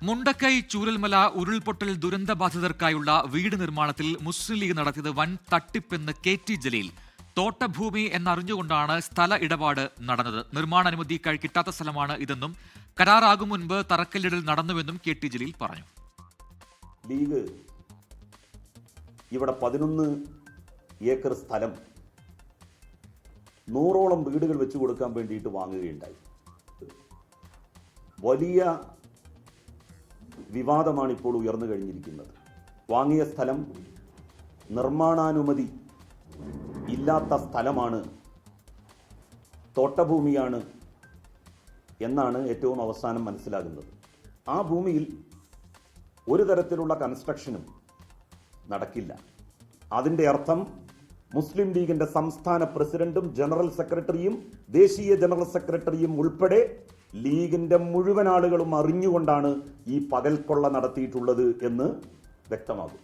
മുണ്ടക്കൈ ചൂരൽമല ഉരുൾപൊട്ടൽ ദുരന്തബാധിതർക്കായുള്ള വീട് നിർമ്മാണത്തിൽ മുസ്ലിം ലീഗ് നടത്തിയത് വൻ തട്ടിപ്പെന്ന് KT ജലീൽ. തോട്ടഭൂമി എന്നറിഞ്ഞുകൊണ്ടാണ് സ്ഥല ഇടപാട് നടന്നത്. നിർമ്മാണാനുമതി കിട്ടാത്ത സ്ഥലമാണ് ഇതെന്നും കരാറാകും മുൻപ് തറക്കല്ലിടൽ നടന്നുവെന്നും KT ജലീൽ പറഞ്ഞു. ലീഗ് ഇവിടെ 11 ഏക്കർ സ്ഥലം 100ഓളം വീടുകൾ വെച്ചു കൊടുക്കാൻ വേണ്ടിയിട്ട് വാങ്ങുകയുണ്ടായി. വലിയ വിവാദമാണ് ഇപ്പോൾ ഉയർന്നു കഴിഞ്ഞിരിക്കുന്നത്. വാങ്ങിയ സ്ഥലം നിർമ്മാണാനുമതി ഇല്ലാത്ത സ്ഥലമാണ്, തോട്ടഭൂമിയാണ് എന്നാണ് ഏറ്റവും അവസാനം മനസ്സിലാകുന്നത്. ആ ഭൂമിയിൽ ഒരു തരത്തിലുള്ള കൺസ്ട്രക്ഷനും നടക്കില്ല. അതിൻ്റെ അർത്ഥം മുസ്ലിം ലീഗിന്റെ സംസ്ഥാന പ്രസിഡന്റും ജനറൽ സെക്രട്ടറിയും ദേശീയ ജനറൽ സെക്രട്ടറിയും ഉൾപ്പെടെ ലീഗിന്റെ മുഴുവൻ ആളുകളും അറിഞ്ഞുകൊണ്ടാണ് ഈ പകൽക്കൊള്ള നടത്തിയിട്ടുള്ളത് എന്ന് വ്യക്തമാകും.